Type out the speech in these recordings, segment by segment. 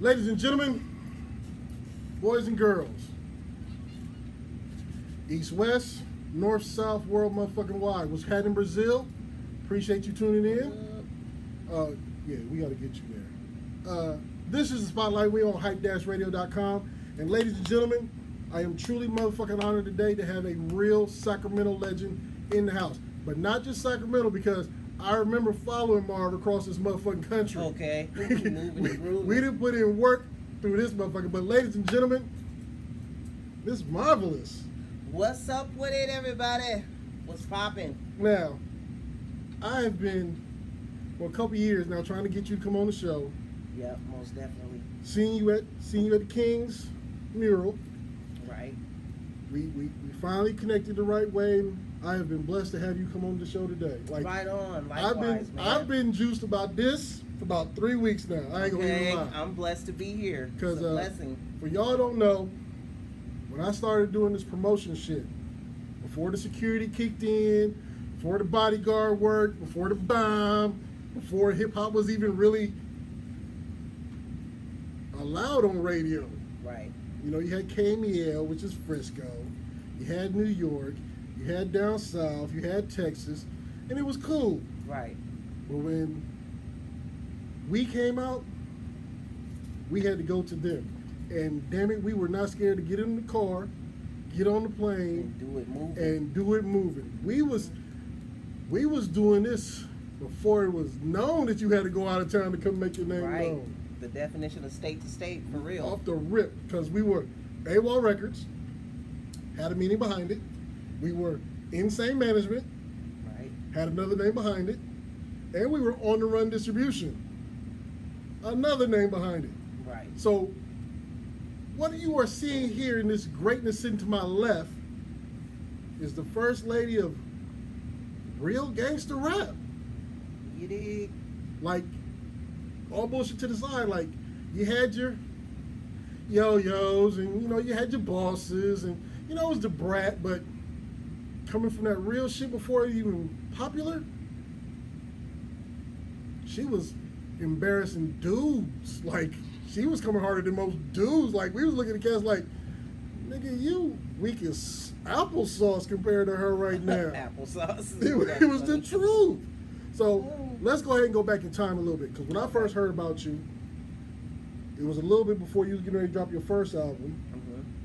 Ladies and gentlemen, boys and girls, east, west, north, south, world motherfucking wide. What's happening in Brazil? Appreciate you tuning in. Yeah, we got to get you there. This is the Spotlight. We on hype-radio.com. And ladies and gentlemen, I am truly motherfucking honored today to have a real Sacramento legend in the house. But not just Sacramento, because I remember following Marv across this motherfucking country. Okay. We didn't put in work through this motherfucker. But ladies and gentlemen, this is Marvaless. What's up with it, everybody? What's popping? Now, I have been for a couple years now trying to get you to come on the show. Yep, most definitely. Seeing you at the King's mural. Right. We finally connected the right way. I have been blessed to have you come on the show today. Like, right on. Likewise, I've been juiced about this for about 3 weeks now. I ain't gonna even lie. I'm blessed to be here. It's a blessing. For y'all don't know, when I started doing this promotion shit, before the security kicked in, before the bodyguard worked, before the bomb, before hip hop was even really allowed on radio. Right. You know, you had KMEL, which is Frisco. You had New York. You had down south. You had Texas. And it was cool. Right. But when we came out, we had to go to them. And damn it, we were not scared to get in the car, get on the plane, and do it moving. We was doing this before it was known that you had to go out of town to come make your name known. The definition of state to state, for real. Off the rip, because we were AWOL Records, had a meaning behind it. We were Insane Management, right, had another name behind it. And we were On the Run Distribution, another name behind it. Right. So what you are seeing here in this greatness sitting to my left is the first lady of real gangster rap. You dig? Like, all bullshit to the side. Like, you had your yo-yos and, you know, you had your bosses and, you know, it was the brat, but coming from that real shit before it even popular, she was embarrassing dudes. Like, she was coming harder than most dudes. Like, we was looking at cats like, nigga, you weak as applesauce compared to her right now. Applesauce. It was the truth. So let's go ahead and go back in time a little bit, because when I first heard about you, it was a little bit before you was getting ready to drop your first album,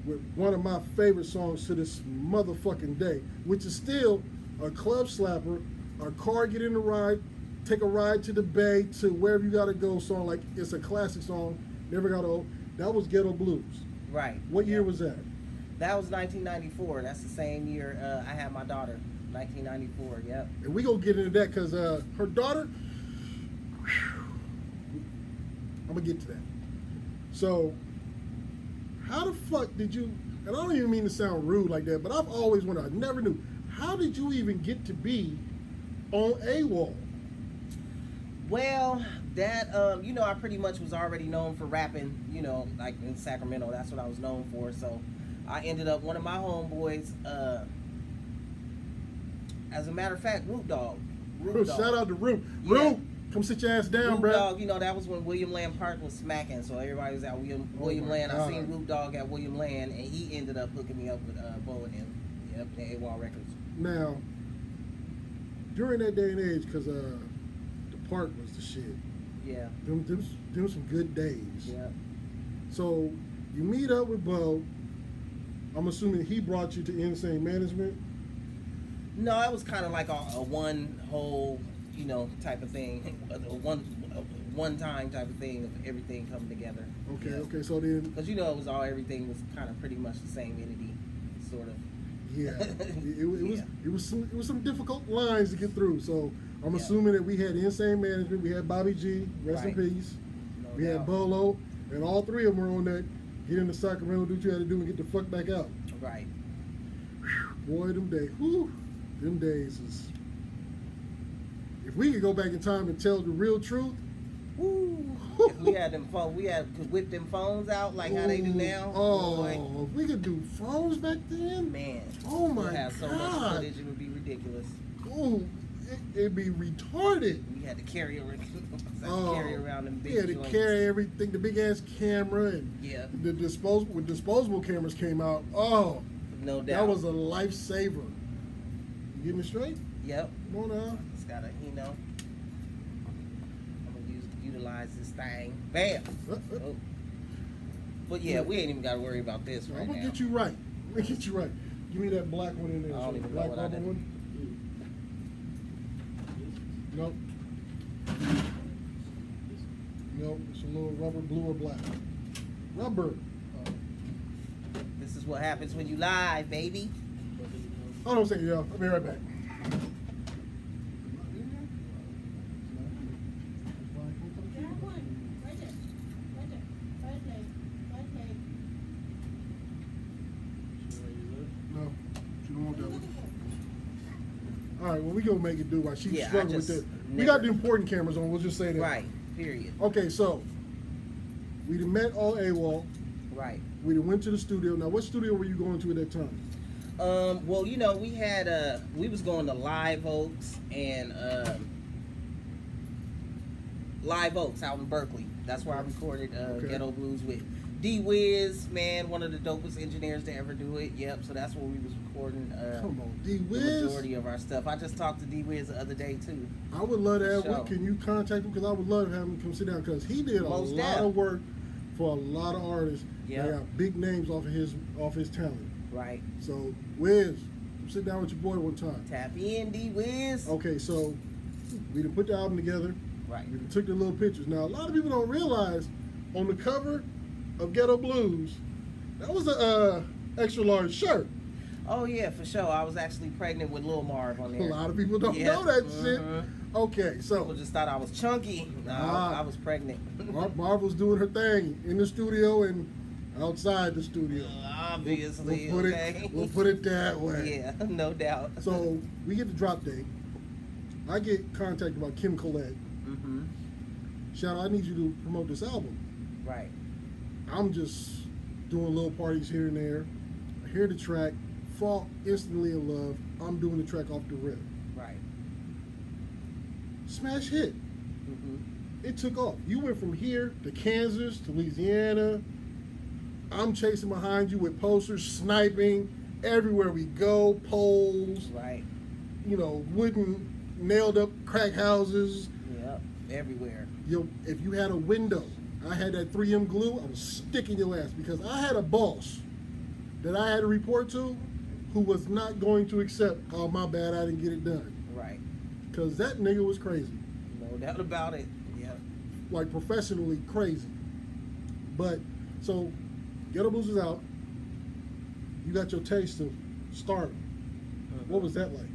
with one of my favorite songs to this motherfucking day, which is still a club slapper, a car get in the ride, take a ride to the bay, to wherever you gotta go song. Like, it's a classic song, never got old. That was Ghetto Blues. Right. What year was that? That was 1994. That's the same year I had my daughter. 1994, yep. And we gonna get into that, because her daughter, I'm gonna get to that. So, how the fuck did you, and I don't even mean to sound rude like that, but I've always wondered, I never knew, how did you even get to be on AWOL? Well, that, you know, I pretty much was already known for rapping, you know, like in Sacramento. That's what I was known for. So I ended up, one of my homeboys, as a matter of fact, Root Dog. Shout out to Root. Yeah. Root, come sit your ass down, Root bro. Dog, you know, that was when William Land Park was smacking, so everybody was at William Land. God. I seen Root Dog at William Land, and he ended up hooking me up with Bo and him. Yep, the AWOL Records. Now, during that day and age, because the park was the shit. Yeah. Them some good days. Yeah. So, you meet up with Bo. I'm assuming he brought you to Insane Management. No, it was kind of like a one whole, you know, type of thing, a one time type of thing of everything coming together. Okay, yeah. Okay, so then, because you know everything was kind of pretty much the same entity, sort of. Yeah, it was some difficult lines to get through. So I'm assuming that we had Insane Management, we had Bobby G, rest in peace. No we doubt. had Bolo, and all three of them were on that. Get into Sacramento, do what you had to do, and get the fuck back out. Right. Boy, them days. Whew. Them days is. If we could go back in time and tell the real truth, if we had them phones, could whip them phones out like how they do now. Oh, boy. if we could do phones back then, man. Oh my we'd have so much God. footage, it would be ridiculous. Oh, it'd be retarded. We had to carry around, them big We had to joints. carry everything, the big ass camera, and Yeah. the disposable cameras came out. Oh, No doubt. that was a lifesaver. You getting it straight? Yep. Come on now. Just gotta, I'm gonna utilize this thing. Bam. Oh. But yeah, we ain't even gotta worry about this right I'm gonna now. get you right. I'm gonna get you right. Give me that black one in there. I don't So even black know what I rubber did. one. Nope. Nope. It's a little rubber, blue or black. Rubber. This is what happens when you lie, baby. Hold on a second, y'all. I'll be right back. No, she don't want that one. All right, well, we gonna make it do while she's Yeah, I struggling with just it. We got never- the important cameras on. We'll just say that. Right. Period. Okay, so we done met all AWOL. Right. We done went to the studio. Now, what studio were you going to at that time? Well, we had we was going to Live Oaks and Live Oaks out in Berkeley. That's where I recorded Okay. Ghetto Blues with D-Wiz, man, one of the dopest engineers to ever do it. Yep, so that's where we was recording Come on, the D-Wiz. majority of our stuff. I just talked to D-Wiz the other day too. I would love to have Sure. Can you contact him? Because I would love to have him come sit down because he did a Most lot def. of work for a lot of artists. Yep. They got big names off his talent. Right. So, Wiz, come sit down with your boy one time. Tap in, D-Wiz. Okay, so we done put the album together. Right. We took the little pictures. Now, a lot of people don't realize on the cover of Ghetto Blues, that was a extra large shirt. Oh yeah, for sure. I was actually pregnant with Lil Marv on A there. lot of people don't Yeah. know that shit. Mhm. Okay, People so just thought I was chunky. No, I was pregnant. Marv was doing her thing in the studio and outside the studio. Obviously, We'll okay. we'll put it that way. Yeah, no doubt. So we get the drop date. I get contacted by Kim Collette. Mm-hmm. Shout out, I need you to promote this album. Right. I'm just doing little parties here and there. I hear the track, fall instantly in love. I'm doing the track off the rip. Right. Smash hit. Mm-hmm. It took off. You went from here to Kansas to Louisiana. I'm chasing behind you with posters, sniping everywhere we go, poles, Right. Wooden nailed up crack houses. Yep. Everywhere. If you had a window, I had that 3M glue, I was sticking your ass because I had a boss that I had to report to who was not going to accept, oh, my bad, I didn't get it done. Right. Because that nigga was crazy. No doubt about it. Yep. Like professionally crazy. But, so, Ghetto Blues is out. You got your taste of stardom. Mm-hmm. What was that like?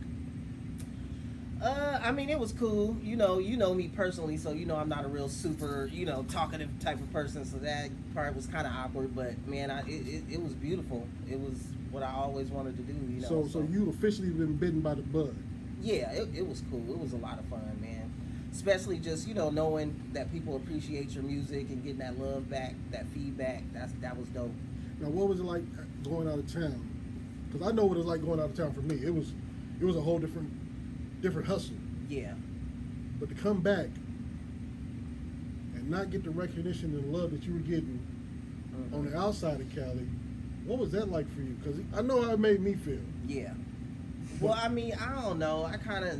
I mean, it was cool. You know me personally, so I'm not a real super, talkative type of person. So that part was kind of awkward, but man, it was beautiful. It was what I always wanted to do. So you'd officially been bitten by the bud. Yeah, it was cool. It was a lot of fun, man. Especially just knowing that people appreciate your music and getting that love back, that feedback. That was dope. Now, what was it like going out of town? Because I know what it was like going out of town for me. It was a whole different hustle. Yeah. But to come back and not get the recognition and love that you were getting on the outside of Cali, what was that like for you? Because I know how it made me feel. Yeah. Well, I mean, I don't know. I kind of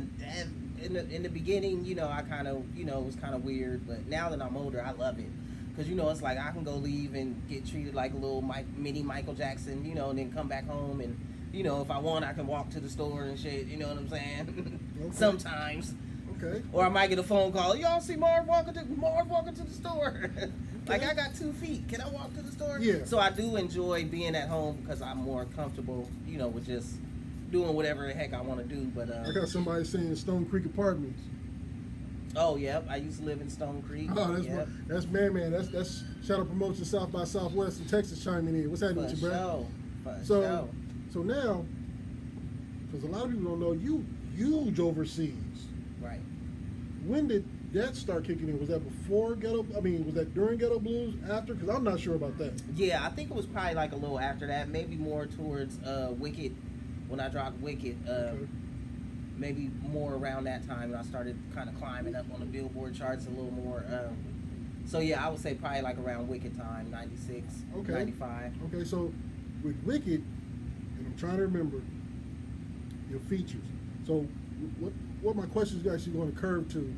in the beginning, I kind of it was kind of weird. But now that I'm older, I love it. Because, it's like I can go leave and get treated like a little mini Michael Jackson, and then come back home. And, if I want, I can walk to the store and shit. You know what I'm saying? Okay. Sometimes. Okay. Or I might get a phone call. Y'all see Marv walking to the store? Like, I got 2 feet. Can I walk to the store? Yeah. So I do enjoy being at home because I'm more comfortable, with just doing whatever the heck I want to do. But I got somebody saying Stone Creek Apartments. Oh, yep. I used to live in Stone Creek. Oh, Yep. that's man. That's Shout Out Promotion South by Southwest in Texas chiming in. What's happening For with you, bro? sure. For So, sure. so now, because a lot of people don't know, you huge overseas. Right. When did that start kicking in? Was that before Ghetto? I mean, was that during Ghetto Blues? After? Because I'm not sure about that. Yeah, I think it was probably like a little after that. Maybe more towards Wicked. When I dropped Wicked. Okay. maybe more around that time, and I started kind of climbing up on the Billboard charts a little more. So yeah, I would say probably like around Wicked time, 96, Okay. 95. Okay, so with Wicked, and I'm trying to remember your features. So what my question is actually going to curve to,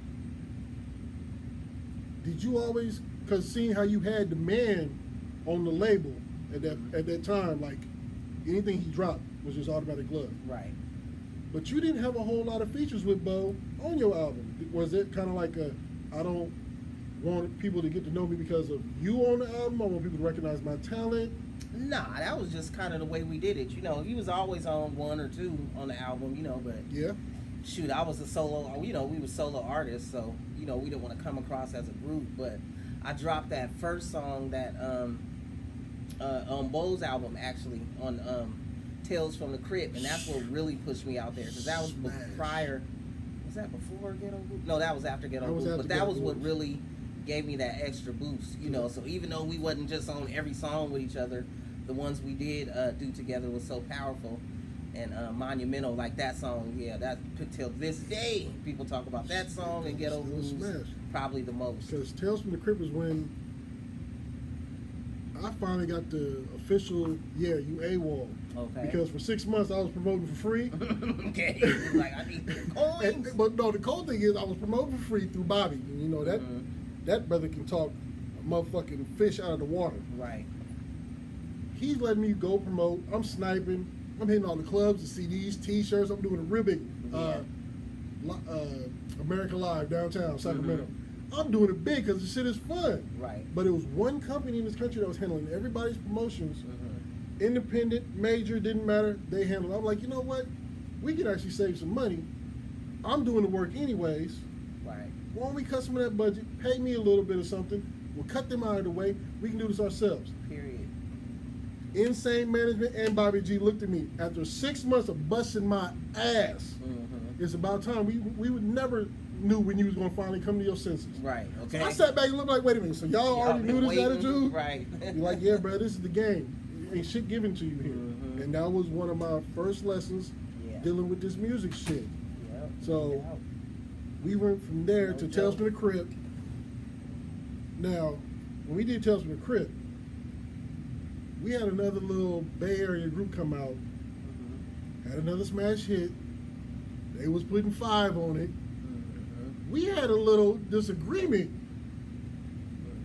did you always, because seeing how you had the man on the label at that time, like anything he dropped was just automatic love. Right. But you didn't have a whole lot of features with Bo on your album. Was it kind of like I don't want people to get to know me because of you on the album? I want people to recognize my talent. Nah, that was just kind of the way we did it. You know, he was always on one or two on the album, you know, but Yeah. shoot, I was a solo, you know, we were solo artists, so, you know, we didn't want to come across as a group, but I dropped that first song that, on Bo's album, actually, on, Tales from the Crypt, and that's what really pushed me out there, because that was prior, was that before Ghetto Blues? No, that was after Ghetto Blues, but that was what really gave me that extra boost, you know, so even though we wasn't just on every song with each other, the ones we did do together was so powerful and monumental, like that song, yeah, that till this day, people talk about that song and Ghetto Blues probably the most. Because Tales from the Crypt was when I finally got the official, yeah, you AWOL. Okay. Because for 6 months I was promoting for free. Okay. Like, I need the coins. But no, the cool thing is I was promoting for free through Bobby. And you know, that brother can talk a motherfucking fish out of the water. Right. He's letting me go promote. I'm sniping. I'm hitting all the clubs, the CDs, T-shirts. I'm doing a real big America Live downtown Sacramento. I'm doing it big because the shit is fun. Right. But it was one company in this country that was handling everybody's promotions. Independent, major, didn't matter. They handled it. I'm like, you know what? We can actually save some money. I'm doing the work anyways. Right. Why don't we cut some of that budget? Pay me a little bit of something. We'll cut them out of the way. We can do this ourselves. Period. Insane Management and Bobby G looked at me after 6 months of busting my ass. It's about time. We would never knew when you was gonna finally come to your senses. Right. Okay. So I sat back and looked like, wait a minute. So y'all already knew this attitude? Right. You're like, yeah, bro, this is the game. Ain't shit given to you here. And that was one of my first lessons dealing with this music shit. Yep. So we went from there to Tales from the Crypt. Now, when we did Tales from the Crypt, we had another little Bay Area group come out, had another smash hit. They was putting 5 on it. We had a little disagreement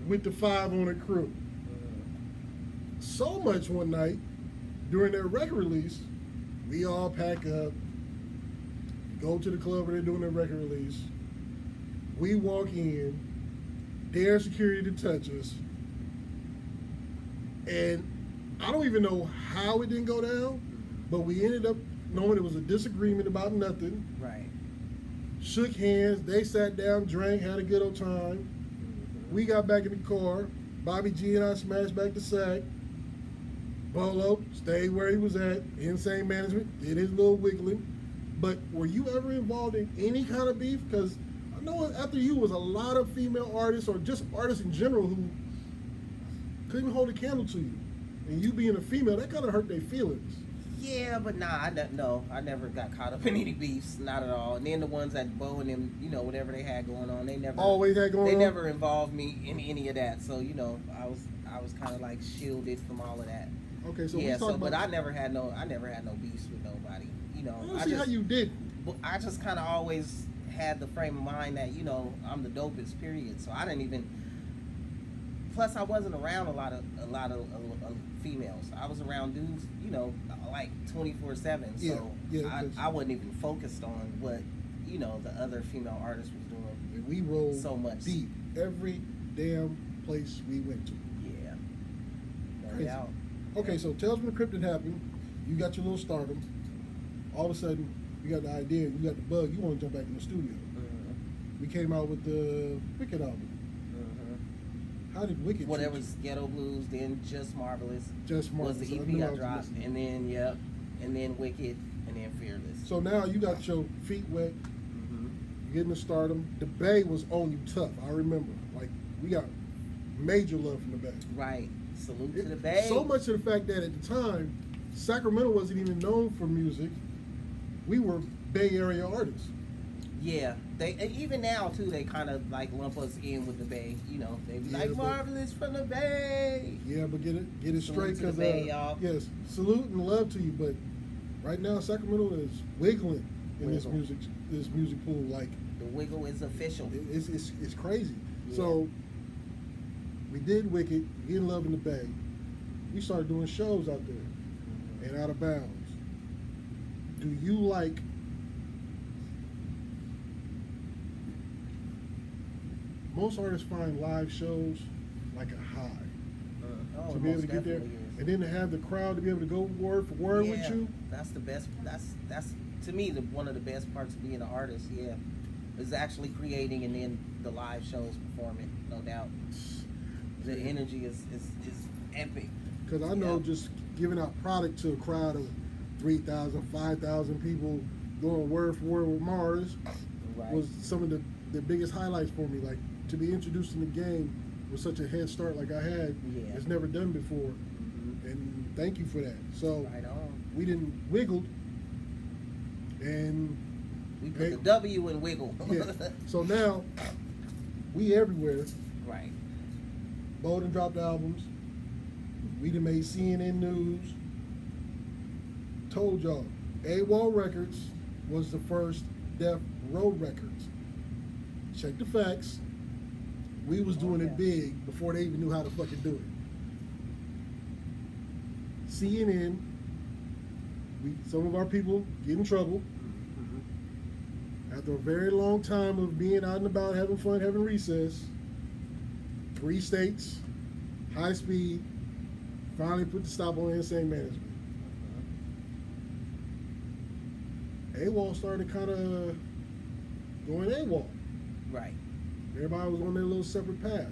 with the 5 on it crew. So much one night during their record release, we all pack up, go to the club where they're doing their record release. We walk in, dare security to touch us, and I don't even know how it didn't go down, but we ended up knowing it was a disagreement about nothing. Right. Shook hands, they sat down, drank, had a good old time. We got back in the car. Bobby G and I smashed back to Sac. Bolo stayed where he was at. Insane Management did his little wiggling. But were you ever involved in any kind of beef? Because I know after you was a lot of female artists or just artists in general who couldn't hold a candle to you. And you being a female, that kind of hurt their feelings. Yeah, but nah, I never got caught up in any beefs, not at all. And then the ones that Bo and them, you know, whatever they had going on, they never always had going on. They never involved me in any of that. So you know, I was kind of like shielded from all of that. Okay, so yeah, but I never had no beefs with nobody. You know, I don't see how you did. I just kind of always had the frame of mind that, you know, I'm the dopest, period. So I didn't even. Plus, I wasn't around a lot of females. I was around dudes, you know, like 24/7. So I wasn't even focused on what, you know, the other female artists was doing. And we rolled so much deep every damn place we went to. Yeah. No doubt. Okay, so Tales from the Crypt happened. You got your little stardom. All of a sudden, you got the idea, you got the bug, you want to jump back in the studio. We came out with the Wicked album. How did Wicked? Well, there was Ghetto Blues, then Just Marvelous. Just Marvelous was the EP I dropped, and then and then Wicked, and then Fearless. So now you got your feet wet. You're getting the stardom. The Bay was on you tough. I remember. Like, we got major love from the Bay. Right. Salute to the Bay. So much to the fact that at the time, Sacramento wasn't even known for music. We were Bay Area artists. Yeah, they even now too. They kind of like lump us in with the Bay. You know, they be like Marvaless from the Bay. Yeah, but get it straight, because yes, salute and love to you. But right now, Sacramento is wiggling in this music pool. Like the wiggle is official. It's crazy. Yeah. So we did Wicked, Get Love in the Bay. We started doing shows out there and out of bounds. Do you like? Most artists find live shows like a high to be able to get there, and then to have the crowd to be able to go word for word with you. That's the best. That's to me one of the best parts of being an artist. Yeah, is actually creating and then the live shows performing. No doubt, the energy is epic. Because I know just giving out product to a crowd of 3,000, 5,000 people going word for word with Mars was some of the biggest highlights for me. Like, to be introduced in the game with such a head start like I had, it's never done before. And thank you for that. So we didn't wiggled, and we put the W in wiggle. Yeah. So now we everywhere. Right. Bowden dropped albums. We done made CNN News. Told y'all, AWOL Records was the first Death Row Records. Check the facts. We was doing it big before they even knew how to fucking do it. CNN, some of our people get in trouble. After a very long time of being out and about, having fun, having recess, 3 states, high speed, finally put the stop on insane management. AWOL started kind of going AWOL. Right. Everybody was on their little separate path.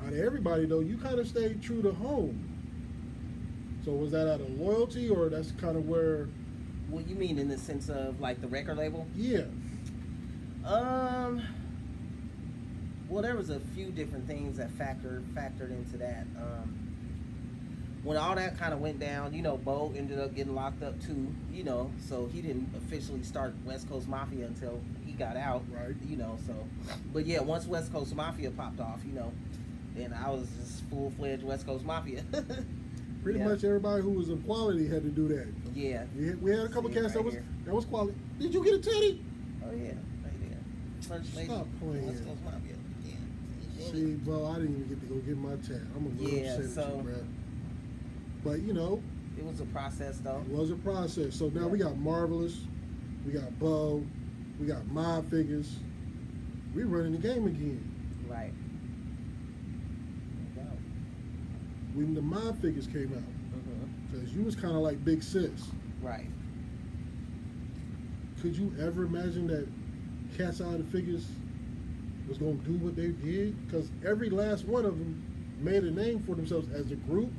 Out of everybody, though, you kind of stayed true to home. So was that out of loyalty, or that's kind of where? What you mean in the sense of like the record label? Yeah. Well, there was a few different things that factored into that. When all that kind of went down, you know, Bo ended up getting locked up too, you know, so he didn't officially start West Coast Mafia until he got out, right? You know, so, but yeah, once West Coast Mafia popped off, you know, then I was just full-fledged West Coast Mafia. Pretty much everybody who was of quality had to do that. Yeah. We had a couple cats that was quality. Did you get a teddy? Oh yeah, right there. First lady. Stop playing. West Coast Mafia. Yeah. See, bro, I didn't even get to go get my tat. I'm a little upset at you, bro. But you know, it was a process, though. It was a process. So now we got Marvaless, we got Bo, we got Mob Figures. We running the game again. Right. No doubt. When the Mob Figures came out, because you was kind of like Big Sis. Right. Could you ever imagine that Cats Out of the Figures was going to do what they did? Because every last one of them made a name for themselves as a group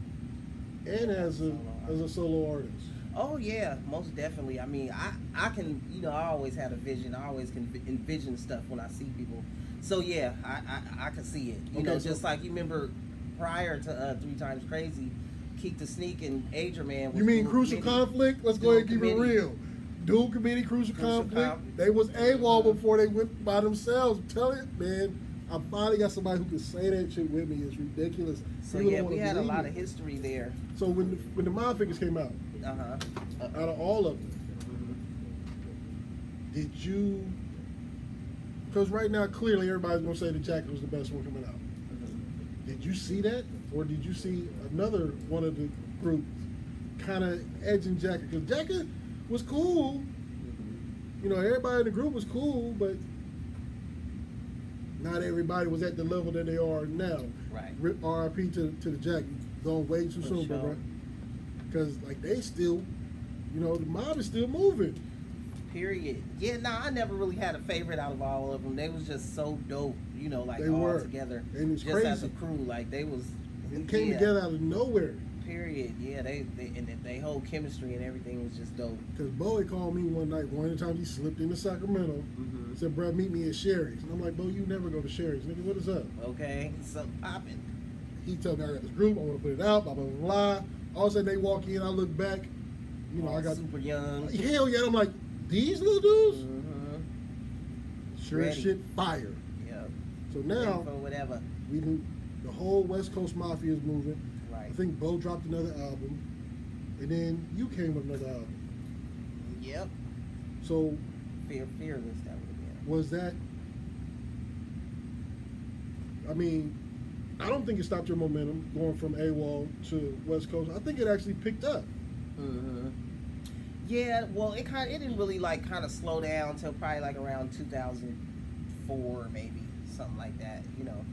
and as a solo artist. Oh yeah, most definitely. I mean, I can, you know, I always had a vision. I always can envision stuff when I see people. So yeah, I can see it. You know, just like you remember prior to 3 Times Crazy, Keek the Sneak and Ager Man. You mean Crucial Conflict? Let's go ahead and keep it real. Dual Committee, Crucial Conflict. They was AWOL before they went by themselves. Tell it, man. I finally got somebody who can say that shit with me. It's ridiculous. So yeah, we had a lot of history there. So when the Mob Figures came out, out of all of them, did you? Because right now, clearly, everybody's gonna say the Jacket was the best one coming out. Did you see that, or did you see another one of the groups kind of edging Jacket? Because Jacket was cool. You know, everybody in the group was cool, but not everybody was at the level that they are now. Right. R.I.P. to the Jacket. Going way too soon, bro. Right? Because like they still, you know, the mob is still moving. Period. Yeah, I never really had a favorite out of all of them. They was just so dope, you know, like they all were together. And it's just crazy. As a crew, like they was. It came together out of nowhere. Period. Yeah, they whole chemistry and everything was just dope. Because Bowie called me one night. One of the times he slipped into Sacramento. Said, "Bro, meet me at Sherry's." And I'm like, "Bo, you never go to Sherry's, nigga. What is up?" Okay, something popping. He told me I got this group. I want to put it out. Blah blah blah. All of a sudden they walk in. I look back. You know, I got super young. Hell yeah! I'm like, these little dudes, sure as Ready. shit fire. Yep. So Ready now for whatever. we knew the whole West Coast Mafia is moving. Right. I think Bo dropped another album, and then you came with another album. Yep. So Fearless, that would have been. was that? I mean, I don't think it stopped your momentum going from AWOL to West Coast. I think it actually picked up. Yeah, well, it didn't really like kind of slow down until probably like around 2004, maybe something like that. You know,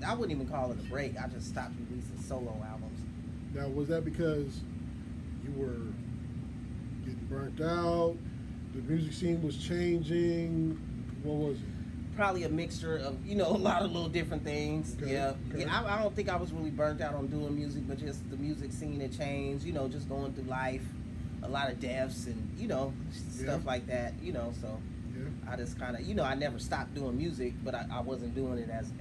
I wouldn't even call it a break. I just stopped releasing solo albums. Now, was that because you were getting burnt out? The music scene was changing? What was it? Probably a mixture of, a lot of little different things. Okay, Yeah. okay. Yeah, I don't think I was really burnt out on doing music, but just the music scene had changed, just going through life, a lot of deaths and, stuff like that, so Yeah. I just kind of, I never stopped doing music, but I wasn't doing it as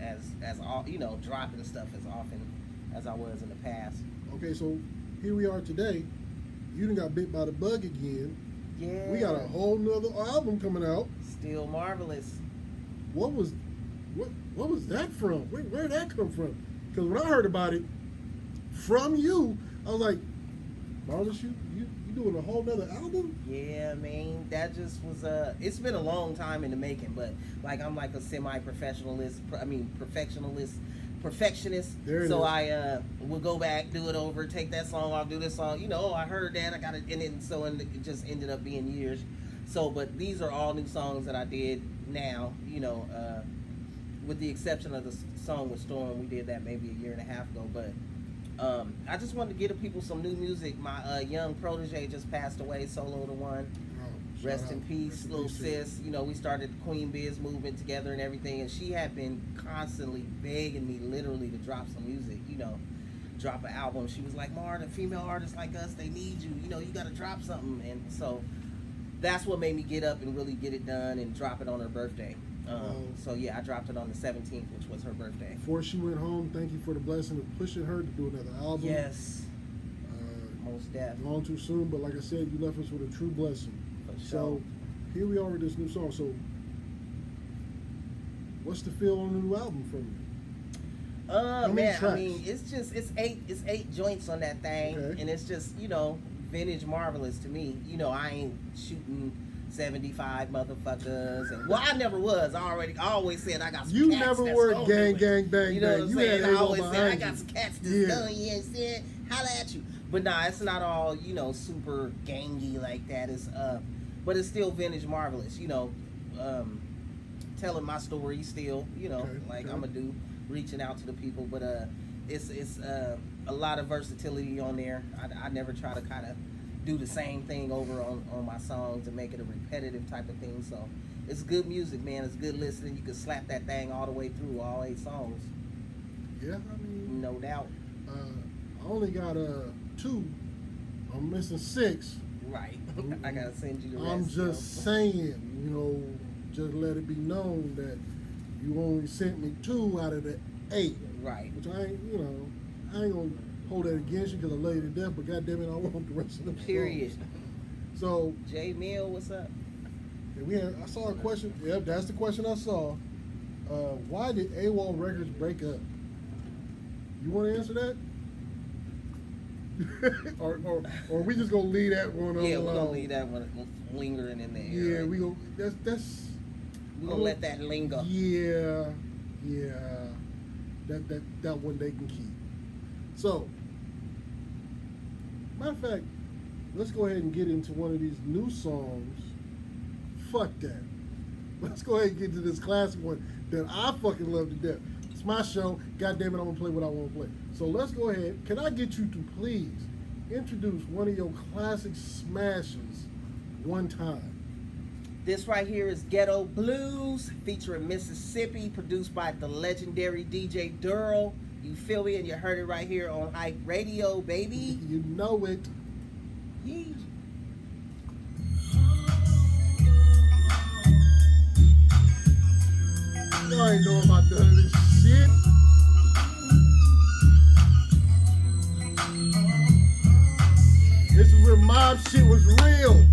dropping stuff as often as I was in the past. Okay, so here we are today. You done got bit by the bug again. Yeah. We got a whole nother album coming out. Still Marvaless. What was that from? Where did that come from? Because when I heard about it from you, I was like, Marvaless, you doing a whole nother album? Yeah, man, that just was it's been a long time in the making, but like I'm like a perfectionist. There it So is. I would go back, do it over, take that song off, do this song. I heard that, I got it, and it just ended up being years. So, but these are all new songs that I did now. With the exception of the song with Storm, we did that maybe a year and a half ago. But I just wanted to give the people some new music. My young protege just passed away, Solo the One. Oh, Rest shout in out. peace, Rest in little peace to you. sis. We started the Queen Biz movement together and everything, and she had been constantly begging me, literally, to drop some music. Drop an album. She was like, "Mar, the female artists like us, they need you. You got to drop something." And so that's what made me get up and really get it done and drop it on her birthday. So yeah, I dropped it on the 17th, which was her birthday. Before she went home, thank you for the blessing of pushing her to do another album. Yes, most definitely. Gone too soon, but like I said, you left us with a true blessing. For sure. So here we are with this new song. So what's the feel on the new album from you? many Man, tracks? I mean, it's eight joints on that thing, Okay. and it's just vintage Marvaless to me. I ain't shooting 75 motherfuckers, and well, I never was. I always said I got some You cats never that's were gonna gang, do it. gang, bang, You know bang. what I'm You saying? had I Avo always said I behind got you. some cats that's Yeah. done. You know what I'm saying? Holla at you. But nah, it's not all super gangy like that. It's but it's still vintage Marvaless. Telling my story still. Okay, like okay. I'm gonna do, reaching out to the people. But it's a lot of versatility on there. I never try to kind of do the same thing over on my songs and make it a repetitive type of thing. So it's good music, man. It's good listening. You can slap that thing all the way through all 8 songs. Yeah, I mean, No doubt. I only got 2. I'm missing 6. Right. I gotta send you the rest. I'm just saying, just let it be known that you only sent me 2 out of the 8. Right. Which I ain't gonna hold that against you because I love you to death, but goddamn it, I want the rest of them. Period. So J Mill, what's up? I saw a question. Yep, that's the question I saw. Why did AWOL Records break up? You want to answer that? or we just gonna leave that one alone? Yeah, we're gonna leave that one lingering in there. Yeah, right? we gonna that's. We're gonna let that linger. Yeah. That one they can keep. So, matter of fact, let's go ahead and get into one of these new songs. Fuck that. Let's go ahead and get to this classic one that I fucking love to death. It's my show. God damn it, I'm gonna play what I want to play. So let's go ahead. Can I get you to please introduce one of your classic smashes one time? This right here is Ghetto Blues featuring Mississippi, produced by the legendary DJ Durrell. You feel me? And you heard it right here on Hype Radio, baby. You know it. Yee. Y'all ain't know about none of this shit. This is where mob shit was real.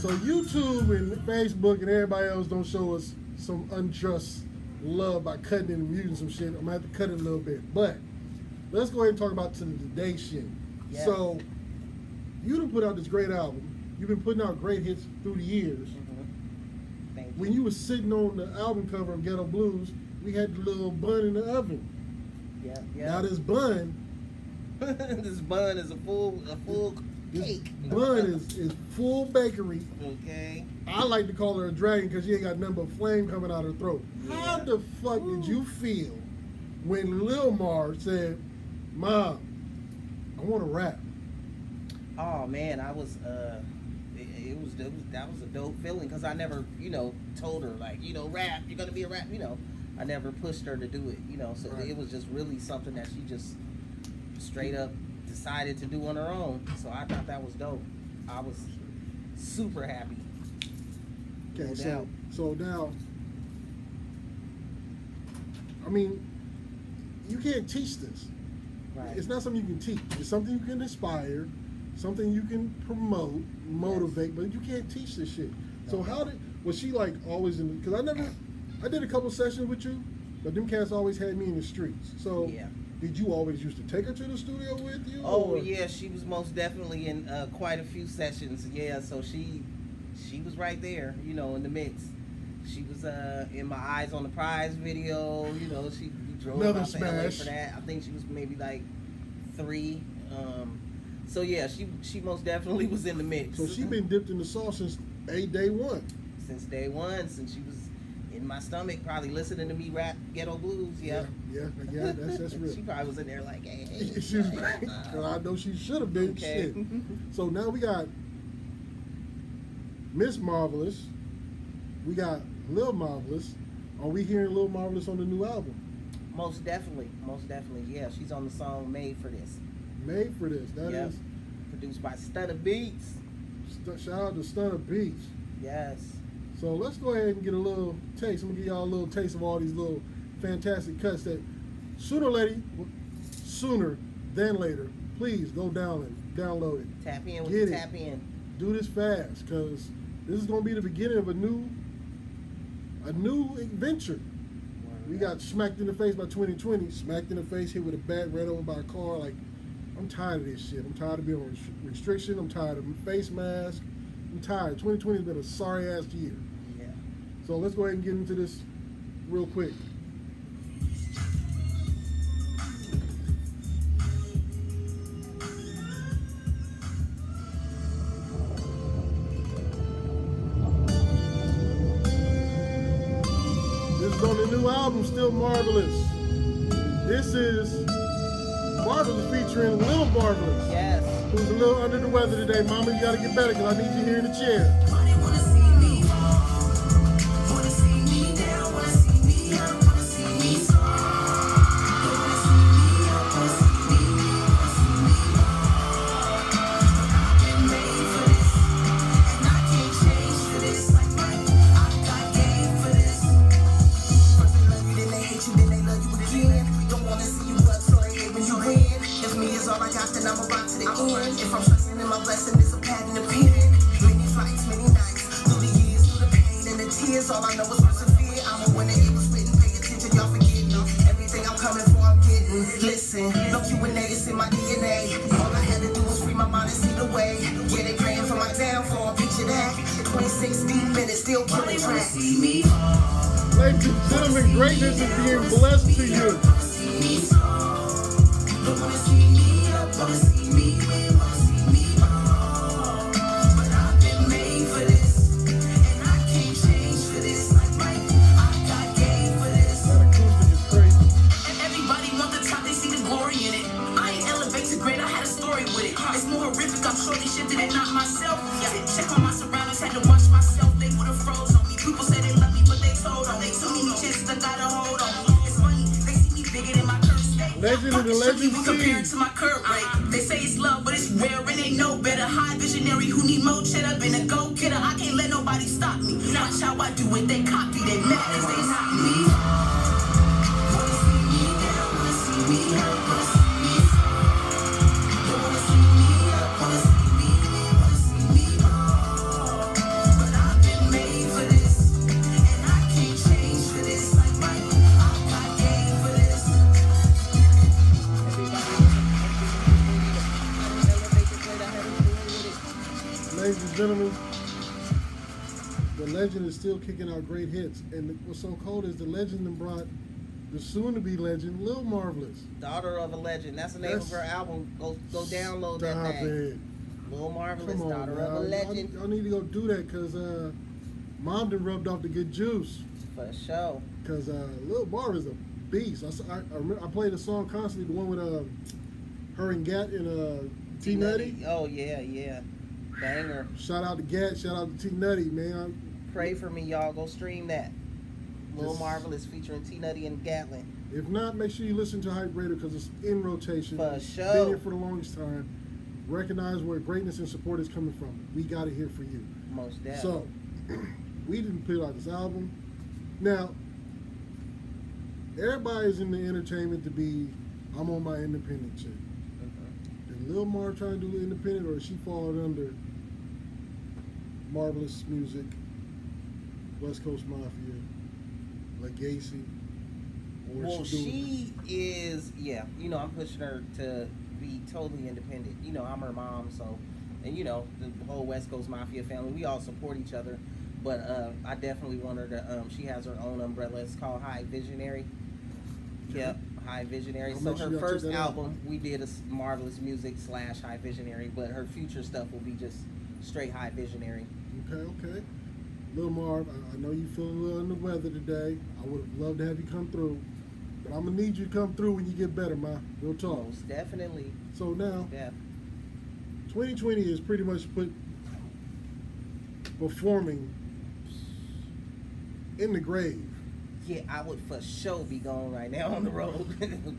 So YouTube and Facebook and everybody else don't show us some unjust love by cutting and muting some shit. I'm gonna have to cut it a little bit. But let's go ahead and talk about to the today shit. Yes. So you done put out this great album. You've been putting out great hits through the years. Mm-hmm. Thank you. When you were sitting on the album cover of Ghetto Blues, we had the little bun in the oven. Yeah. Now this bun this bun is a full cake. Bun is full bakery. Okay. I like to call her a dragon because she ain't got nothing but flame coming out her throat. Yeah. How the fuck did you feel when Lil Mar said, "Mom, I want to rap"? Oh man, I was that was a dope feeling because I never told her like rap, you're gonna be a rap, I never pushed her to do it, so right. It was just really something that she just straight up decided to do on her own. So I thought that was dope. I was super happy. Okay, so now, I mean, you can't teach this. Right. It's not something you can teach. It's something you can inspire, something you can promote, motivate, yes. But you can't teach this shit. So was she like always in? Because I did a couple sessions with you, but them cats always had me in the streets. So. Yeah. Did you always used to take her to the studio with you? Oh, yeah, she was most definitely in quite a few sessions. Yeah, so she was right there, in the mix. She was in my Eyes on the Prize video. She drove out to LA for that. I think she was maybe like 3. So yeah, she most definitely was in the mix. So she been dipped in the sauce since day one. Since day one, since she was in my stomach, probably listening to me rap Ghetto Blues. Yeah, that's real. She probably was in there like, hey. She was great. I know she should have been. Okay. Shit. So now we got Miss Marvelous. We got Lil Marvelous. Are we hearing Lil Marvelous on the new album? Most definitely. Yeah, she's on the song Made for This. Made for This. That is produced by Stunner Beats. Shout out to Stunner Beats. Yes. So let's go ahead and get a little taste. I'm gonna give y'all a little taste of all these little fantastic cuts that sooner than later, please go download it. Tap in with the tap in. Do this fast, because this is gonna be the beginning of a new adventure. We got smacked in the face by 2020, smacked in the face, hit with a bat, ran over by a car. Like, I'm tired of this shit. I'm tired of being on restriction. I'm tired of face mask. I'm tired. 2020 has been a sorry ass year. Yeah. So let's go ahead and get into this real quick. This is on the new album, Still Marvelous. This is Marvelous featuring Lil Marvelous. Yes. Who's a little under the weather today. Mama, you gotta get better because I need you here in the chair. If I'm trusting in my blessing, it's a pattern appearing. Many flights, many nights, through the years, through the pain and the tears. All I know is persevere. I'm a winner, it was written. Pay attention, y'all forget me. Everything I'm coming for, I'm getting. Listen, no Q&A, it's in my DNA. All I had to do was free my mind and see the way. Yeah, they praying for 26 deep in it, still killing tracks. Ladies and gentlemen, greatness is being blessed to you. Check on my surroundings, had to watch myself. They would've froze on me. People say they love me, but they told on. They too many chances I got a hold on me. It's funny, they see me bigger than my current state. Legend of the legend compared to my current rate. They say it's love, but it's rare and they know better. High visionary who need more cheddar. Been a go-getter. I can't let nobody stop me. Watch how I do it. They copy. They mad cause they not me. Wanna see me down, wanna see me hurt, wanna see me fall. Don't wanna see me up, wanna see me win, wanna see me fall. But I've been made for this, and I can't change for this. Like Mike, I got game for this. Ladies and gentlemen, the legend is still kicking out great hits. And what's so cold is the legend that brought the soon-to-be legend, Lil Marvaless. Daughter of a Legend. That's the name of her album. Go download that Stop thing. it. Lil Marvaless, Come on, Daughter man. of a Legend. Y'all need to go do that because Mom done rubbed off the good juice. For sure. Because Lil Marv is a beast. I played a song constantly, the one with her and Gat and T Nutty. Oh, yeah. Banger. Shout out to Gat, shout out to T Nutty, man. Pray for me, y'all. Go stream that. Lil Yes. Marvaless featuring T Nutty and Gatlin. If not, make sure you listen to Hype Radio because it's in rotation. For It's sure. been here for the longest time. Recognize where greatness and support is coming from. We got it here for you. Most definitely. So, we didn't put out this album. Now, everybody's in the entertainment to be, I'm on my independent shit. Did Lil Marv try to do independent or is she falling under Marvelous Music, West Coast Mafia, Legacy? Or Well, she doing she is, yeah. I'm pushing her to be totally independent. I'm her mom, so, and the whole West Coast Mafia family, we all support each other. But I definitely want her to. She has her own umbrella. It's called High Visionary. Yep, High Visionary. I'll So make sure her y'all check first that out. album, we did a Marvelous Music / High Visionary, but her future stuff will be just straight High Visionary. Okay. Lil Marv, I know you feeling a little under the weather today. I would have loved to have you come through. But I'm going to need you to come through when you get better, ma. Real talk. Most definitely. So now, Yeah. 2020 is pretty much put performing in the grave. Yeah, I would for sure be going right now on the road.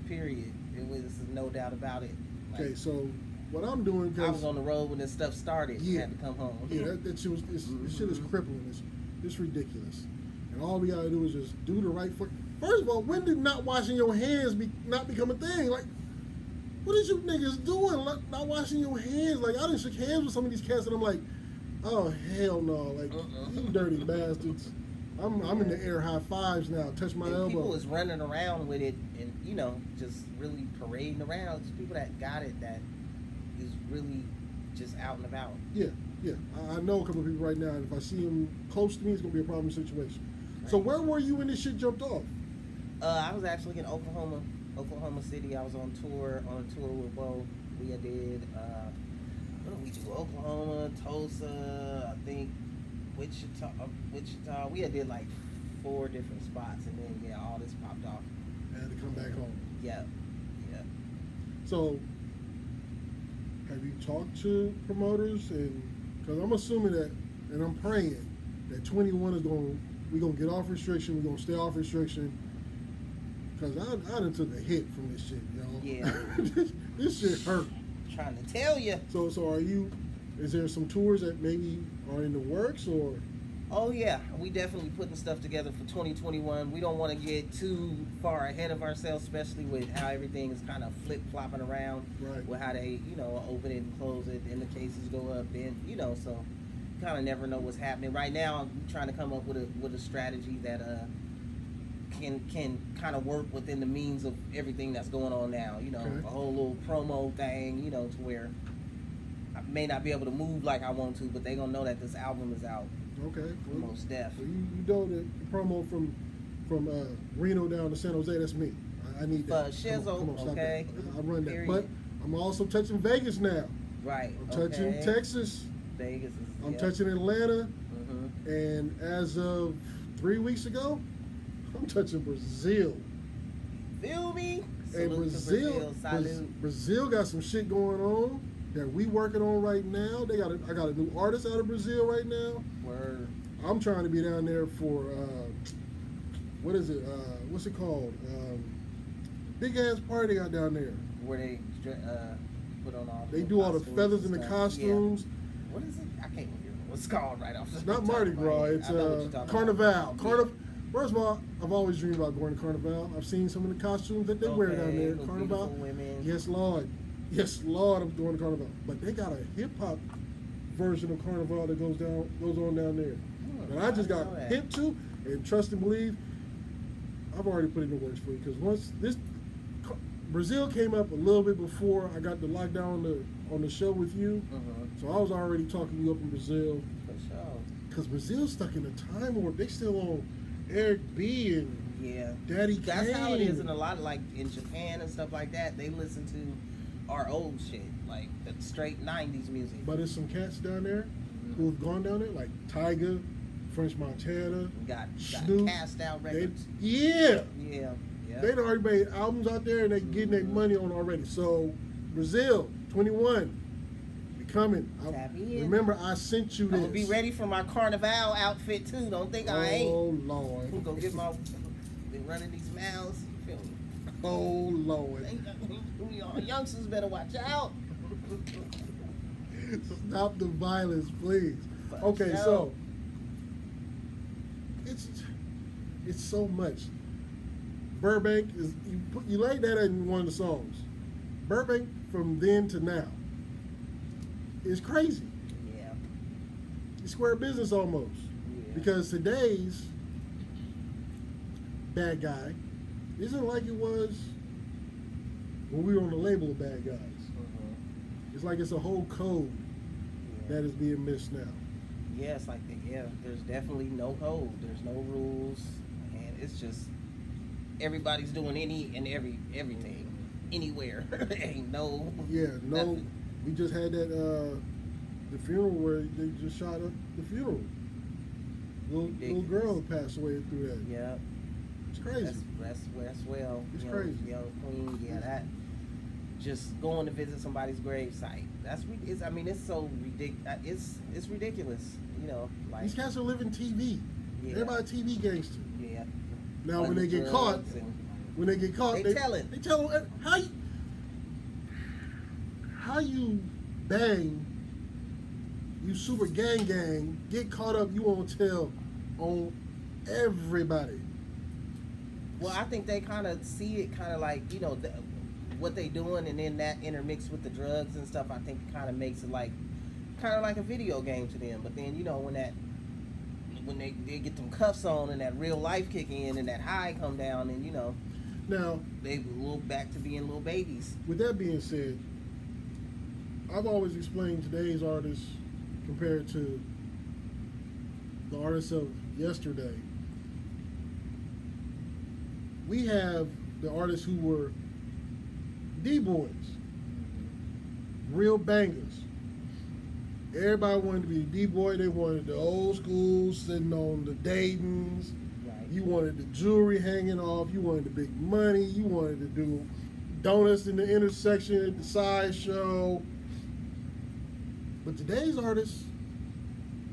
Period. It was no doubt about it. Like, Okay, so what I'm doing, I was because on the road when this stuff started. Yeah. I had to come home. that shit was, this shit is crippling. It's ridiculous. And all we got to do is just do the right foot. First of all, when did not washing your hands not become a thing? Like, what is you niggas doing? Like, not washing your hands? Like, I done shook hands with some of these cats and I'm like, oh, hell no. Like, you dirty bastards. I'm in the air high fives now. Touch my And elbow. people is running around with it and, just really parading around. It's people that got it that is really just out and about. Yeah. I know a couple of people right now, and if I see them close to me, it's going to be a problem situation. So where were you when this shit jumped off? I was actually in Oklahoma City. I was on a tour with Bo. We did, what did we do? Oklahoma, Tulsa, I think, Wichita. We did like 4 different spots, and then, all this popped off. I had to come back home. Yeah. So, have you talked to promoters? And because I'm assuming that, and I'm praying that 21 is we're gonna get off restriction. We're gonna stay off restriction. Because I done took a hit from this shit, y'all. Yeah. This shit hurt. Trying to tell you. So is there some tours that maybe are in the works or? Oh yeah, we definitely putting stuff together for 2021. We don't want to get too far ahead of ourselves, especially with how everything is kind of flip-flopping around. Right. With how they, open it and close it, and the cases go up, then, so kind of never know what's happening. Right now, I'm trying to come up with a strategy that can kind of work within the means of everything that's going on now. Okay. A whole little promo thing, to where I may not be able to move like I want to, but they gonna know that this album is out. Okay. Well, Most def. well, you know the promo from Reno down to San Jose. That's me. I need that. Shizzle, stop okay. that. I run that. Period. But I'm also touching Vegas now. Right. I'm touching Texas. Vegas is. I'm touching Atlanta. Mm-hmm. And as of 3 weeks ago, I'm touching Brazil. Feel me? And Salute to Salute. Brazil got some shit going on that we working on right now. I got a new artist out of Brazil right now. Word. I'm trying to be down there for what is it? What's it called? Big ass party they got down there. Where they put on all. They do all the feathers and the costumes. Yeah. What is it? I can't remember what's called right off. It's not Mardi Gras. It's Carnival. First of all, I've always dreamed about going to Carnival. I've seen some of the costumes that they wear down there. Carnival. Women. Yes, Lord. Yes, Lord, I'm going to Carnival. But they got a hip hop version of Carnival that goes on down there. And I just got hip to, and trust and believe, I've already put in the works for you. Because once Brazil came up a little bit before I got the lockdown on the show with you. So I was already talking you up in Brazil. For sure. Because Brazil's stuck in a time warp. They still on Eric B. and Daddy Kane. That's how it is in a lot of, like, in Japan and stuff like that. They listen to our old shit, like the straight 90s music. But there's some cats down there who have gone down there, like Tyga, French Montana, got Snoop. cast out records. Yeah. They already made albums out there and they getting their money on already. So Brazil, 21, be coming. Remember, I sent you this. I'm gonna be ready for my Carnival outfit too. Don't think I ain't. Oh Lord. I'm gonna get my. Been running these mouths. You feel me? Oh Lord. Y'all youngsters better watch out. Stop the violence, please. Okay, so it's so much. Burbank is you laid that in one of the songs. Burbank from then to now is crazy. Yeah. It's square business almost. Yeah. Because today's bad guy isn't like it was when we were on the label of bad guys. It's like it's a whole code that is being missed now. Yeah, it's like there's definitely no code. There's no rules, and it's just everybody's doing any and everything, anywhere. Ain't no. Yeah, no. Nothing. We just had that the funeral where they just shot up the funeral. Little girl passed away through that. Yeah. It's crazy. That's well. It's crazy. Young queen. Yeah, that. Just going to visit somebody's grave site. It's so ridiculous. It's ridiculous. You know, like these cats are living TV. Yeah. Everybody TV gangster. Yeah. Now when they get caught, they tell them how you bang, you super gang, get caught up, you won't tell on everybody. Well, I think they kind of see it kind of like, what they doing, and then that intermixed with the drugs and stuff. I think it kind of makes it kind of like a video game to them. But then, when they get them cuffs on and that real life kick in and that high come down, and now they look back to being little babies. With that being said, I've always explained today's artists compared to the artists of yesterday. We have the artists who were D-boys, real bangers. Everybody wanted to be a D-boy. They wanted the old school, sitting on the Daytons. Right. You wanted the jewelry hanging off. You wanted the big money. You wanted to do donuts in the intersection at the sideshow. But today's artists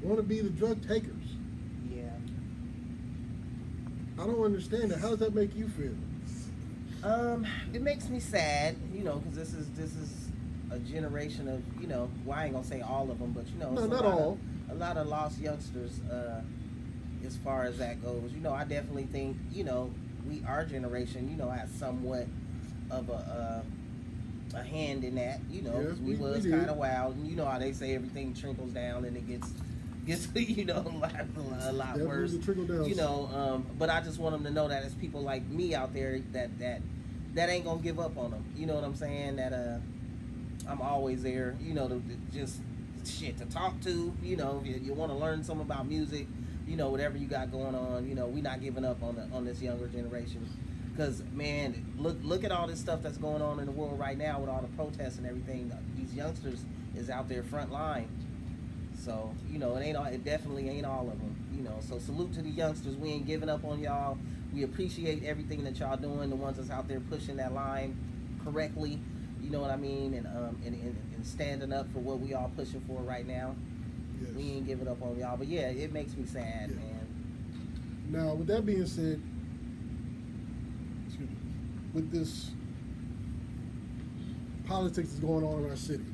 want to be the drug takers. Yeah. I don't understand that. How does that make you feel? It makes me sad, because this is a generation of, well, I ain't gonna say all of them, but no, not all. A lot of lost youngsters, as far as that goes. I definitely think, our generation, has somewhat of a hand in that, because we was kind of wild, and you know how they say everything trickles down and it gets a lot Definitely worse. Trickle down. But I just want them to know that it's people like me out there that ain't gonna give up on them. You know what I'm saying? That I'm always there. To just shit to talk to. You know, if you want to learn something about music, you know, whatever you got going on, you know, we not giving up on this younger generation. Because, man, look at all this stuff that's going on in the world right now with all the protests and everything. These youngsters is out there front line. So, you know, it definitely ain't all of them, you know. So salute to the youngsters. We ain't giving up on y'all. We appreciate everything that y'all doing, the ones that's out there pushing that line correctly, you know what I mean, and standing up for what we all pushing for right now. Yes. We ain't giving up on y'all. But yeah, it makes me sad, man. Now, with that being said, with this politics that's going on in our city,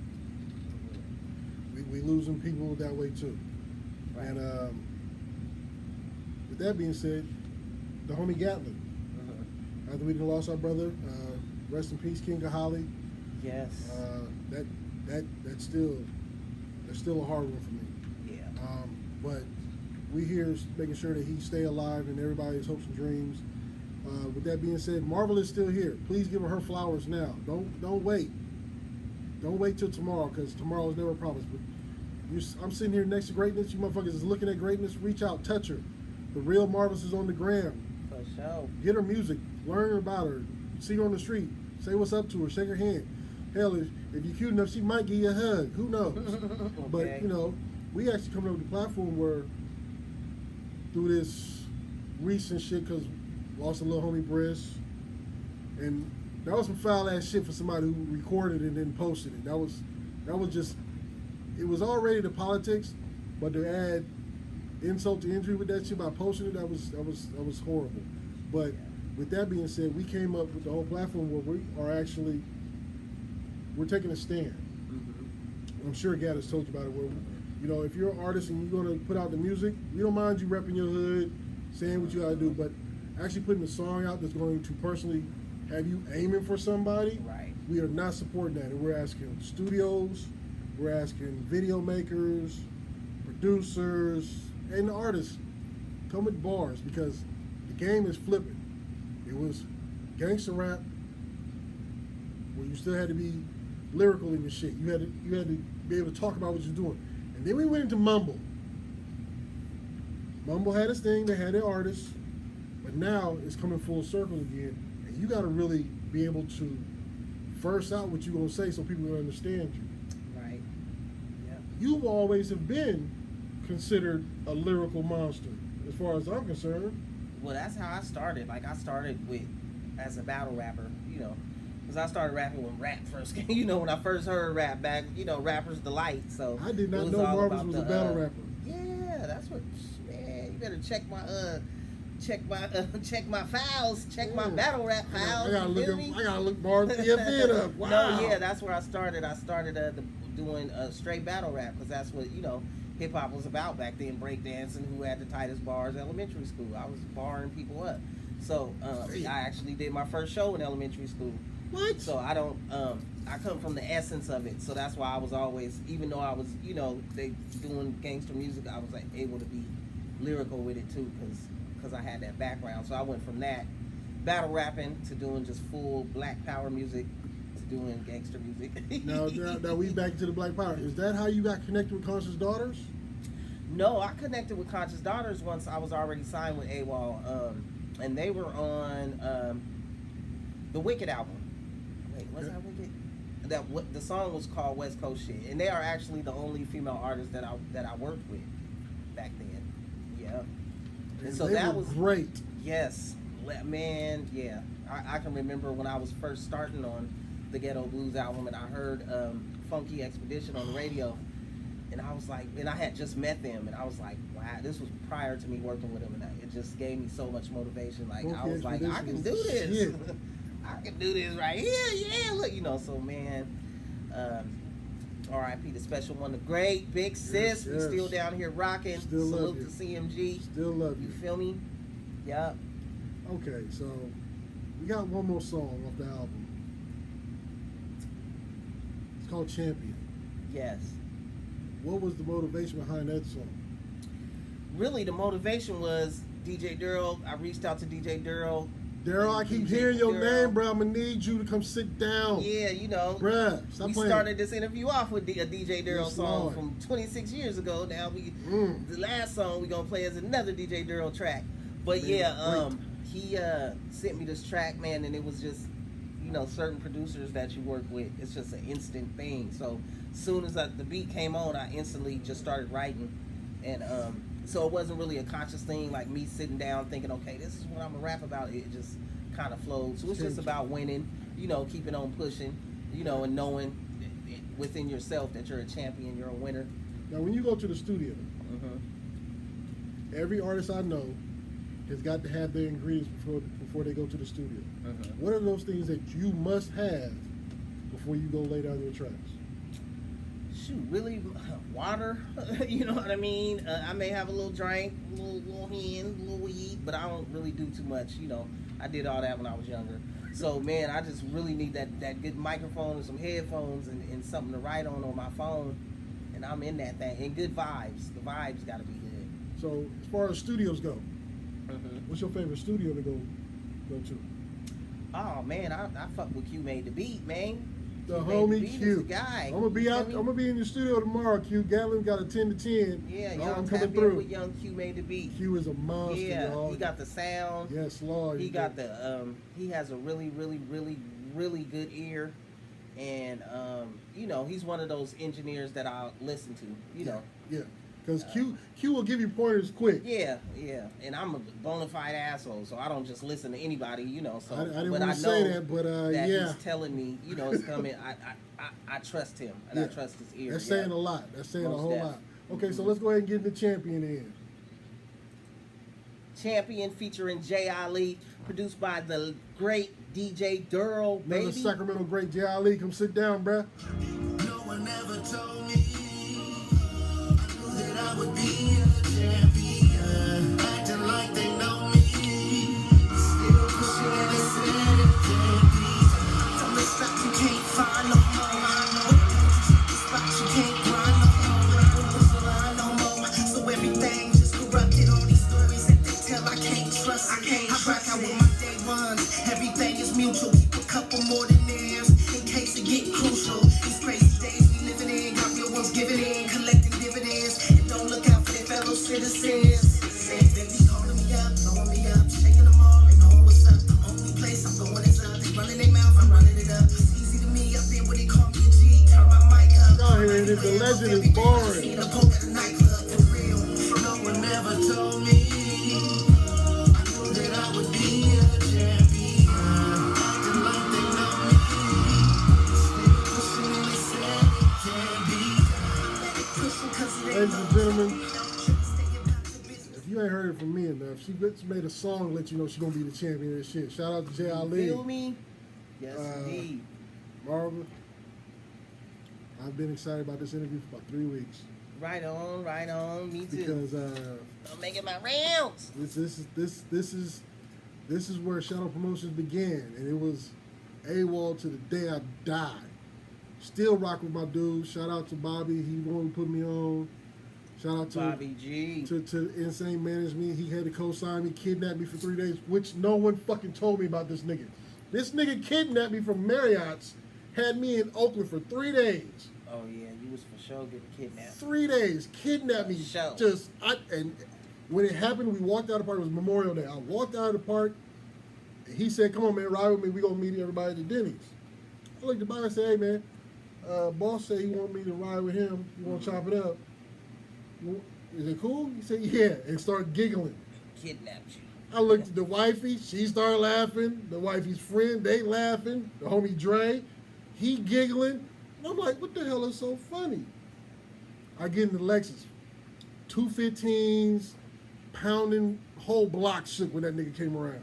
we losing people that way too. Right. And with that being said, the homie Gatlin, after we done lost our brother, rest in peace, King Kahali. Yes. That's still a hard one for me. Yeah. But we here making sure that he stay alive and everybody's hopes and dreams. With that being said, Marvelous is still here. Please give her flowers now. Don't wait. Don't wait till tomorrow, because tomorrow is never promised. But I'm sitting here next to greatness. You motherfuckers is looking at greatness. Reach out, touch her. The real Marvelous is on the gram. For sure. Get her music. Learn about her. See her on the street. Say what's up to her. Shake her hand. Hell, if you're cute enough, she might give you a hug. Who knows? Okay. But, you know, we actually coming up with a platform where through this recent shit, because lost a little homie Briss, and that was some foul ass shit for somebody who recorded and then posted it. That was just, it was already the politics, but to add insult to injury with that shit by posting it, that was horrible. But with that being said, we came up with the whole platform where we're taking a stand. I'm sure Gad has told you about it, where, you know, if you're an artist and you're going to put out the music, we don't mind you repping your hood, saying what you got to do, but actually putting a song out that's going to personally have you aiming for somebody, Right. we are not supporting that. And we're asking studios, we're asking video makers, producers, and the artists, come with bars, because the game is flipping. It was gangster rap, where you still had to be lyrical in your shit. You had to be able to talk about what you're doing. And then we went into mumble. Mumble had its thing, they had their artists, but now it's coming full circle again. And you got to really be able to verse out what you're going to say so people will understand you. Right. Yeah. You always have been considered a lyrical monster, as far as I'm concerned. Well, that's how I started. Like, I started as a battle rapper, you know, because I started rapping when rap first came. You know, when I first heard rap back, you know, Rapper's Delight. So I did not it was know all Marvelous about was the, a battle rapper. Yeah, that's what. Man, you better check my files, check my battle rap files. I gotta you feel me? look Marvelous PFN up. Wow. No, yeah, that's where I started. I started doing straight battle rap, because that's what, you know, hip hop was about back then. Breakdancing, who had the tightest bars, elementary school. I was barring people up. So I actually did my first show in elementary school. What? So I don't. I come from the essence of it. So that's why I was always, even though I was, you know, they doing gangster music, I was like able to be lyrical with it too, because I had that background. So I went from that battle rapping to doing just full Black Power music to doing gangster music. now we back to the Black Power. Is that how you got connected with Conscious Daughters? No, I connected with Conscious Daughters once I was already signed with AWOL, and they were on the Wicked album. Wait, was that Wicked? The song was called West Coast Shit, and they are actually the only female artists that I worked with back then. Yeah, and so that was great. Yes, man. Yeah, I can remember when I was first starting on the Ghetto Blues album, and I heard Funky Expedition on the radio. And I was like, and I had just met them, and I was like, wow, this was prior to me working with them, and it just gave me so much motivation. Like, I was like, I can do this. I can do this right here. Yeah, look, you know. So, man, R.I.P. the special one, the great Big Sis. We still down here rocking. Still Salute love to you. CMG. Still love you. You feel me? Yup. Okay, so we got one more song off the album. It's called Champion. Yes. What was the motivation behind that song? Really, the motivation was DJ Durrell. I reached out to DJ Durrell Daryl, I keep DJ hearing your Daryl. name, bro. I'm gonna need you to come sit down. Yeah, you know, Bruh, stop we playing. started this interview off with a DJ Daryl Yes, song Lord. from 26 years ago. Now the last song we gonna play is another DJ Daryl track. But Man, yeah, he sent me this track, man, and it was just, you know, certain producers that you work with, it's just an instant thing. So as soon as the beat came on, I instantly just started writing, and so it wasn't really a conscious thing like me sitting down thinking, okay, this is what I'm gonna rap about. It just kind of flowed. So it's just about winning, you know, keeping on pushing, you know, and knowing within yourself that you're a champion, you're a winner. Now, when you go to the studio, every artist I know has got to have their ingredients before they go to the studio. What are those things that you must have before you go lay down your tracks? Shoot, really, water. You know what I mean? I may have a little drink, a little hen, a little weed, but I don't really do too much. You know, I did all that when I was younger. So man, I just really need that good microphone and some headphones and something to write on my phone, and I'm in that thing. And good vibes. The vibes got to be good. So as far as studios go, what's your favorite studio to go to? Oh man, I fuck with Q Made the Beat, man. The Q Made homie the Beat is Q. the guy. I'm gonna be out. I'm gonna be in your studio tomorrow. Q Gatlin got a 10 to 10. Yeah, I'm y'all coming tap in through. with young Q Made the Beat. Q is a monster, Yeah, y'all. he got the sound. Yes, Lord. He got the he has a really good ear, and you know, he's one of those engineers that I'll listen to, you know. Yeah, because Q will give you pointers quick. Yeah, and I'm a bona fide asshole, so I don't just listen to anybody, you know. So I didn't but want I to know say that, but that yeah, he's telling me, you know, it's coming. I trust him, and I trust his ear. That's yeah. saying a lot. That's saying Most a whole def. lot. Okay, so let's go ahead and get the champion in. Champion featuring Jay Ali, produced by the great DJ Durrell, Another baby. Sacramento great, J. Ali. Come sit down, bruh. No one ever told me that I would be a champion. Acting like they know me. Still pushing and they said it can't be. From the strap you can't find no more. The spot you can't grind no more. What's the line no more? So everything just corrupted. All these stories that they tell I can't trust. I rock out with my day ones. Everything is mutual. Keep a couple more than theirs in case it get crucial. These crazy days we living in, got real ones giving in, collecting dividends, and don't look out for their fellow citizens. They be calling me up, blowing me up, shaking them all, they know what's up. The only place I'm going is up. They running their mouth, I'm running it up. It's easy to me, up there where they call me a G. Turn my mic up. Y'all hearing it? The legend is born. Seen a poke at a nightclub for real. No one ever told me that I would be a champion. Acting like they know me. Still pushing and they said it can't be. Let it push 'cause it ain't Ladies no and gentlemen, stay about your business. if you ain't heard it from me enough, she just made a song to let you know she's gonna be the champion of this shit. Shout out to J. Ali. Feel me? Yes, indeed. Marvel. I've been excited about this interview for about 3 weeks Right on. Me too. because I'm making my rounds. this is where Shadow Promotions began, and it was AWOL to the day I died. Still rock with my dude. Shout out to Bobby. He the one who put me on. Shout out to Bobby G. to Insane Management. He had to co-sign me, kidnapped me for 3 days, which no one fucking told me about this nigga. This nigga kidnapped me from Marriott's, had me in Oakland for 3 days. Oh yeah, you was for sure getting kidnapped. 3 days, kidnapped me. Show. And when it happened, we walked out of the park. It was Memorial Day. I walked out of the park. And he said, "Come on, man, ride with me. We gonna meet everybody at the Denny's." I looked at Bobby and said, "Hey, man, boss said he want me to ride with him. You want to chop it up? Is it cool?" He said, "Yeah," and started giggling. Kidnapped you. I looked at the wifey. She started laughing. The wifey's friend, they laughing. The homie Dre, he giggling. And I'm like, what the hell is so funny? I get in the Lexus. 215s, pounding, whole block shook when that nigga came around.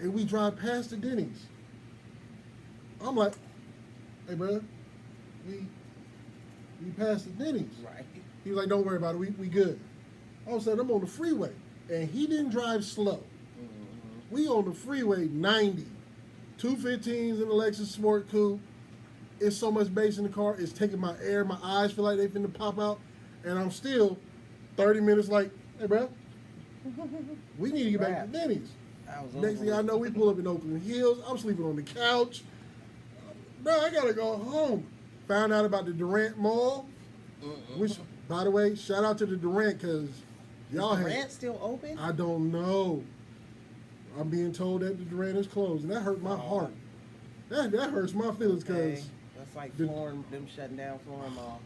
And we drive past the Denny's. I'm like, hey, bro, we passed the Denny's. Right. He was like, don't worry about it, we good. All of a sudden, I'm on the freeway, and he didn't drive slow. We on the freeway, 90. 215s in the Lexus Sport Coupe. It's so much bass in the car, it's taking my air. My eyes feel like they finna pop out. And I'm still 30 minutes like, hey, bro, we need to get back to Denny's. I was Next thing I know, we pull up in Oakland Hills. I'm sleeping on the couch. Bro, I gotta go home. Found out about the Durant Mall, which, by the way, shout out to the Durant because y'all Is Durant still open? I don't know. I'm being told that the Durant is closed, and that hurt my heart. That hurts my feelings because that's like them shutting down Florham Mall.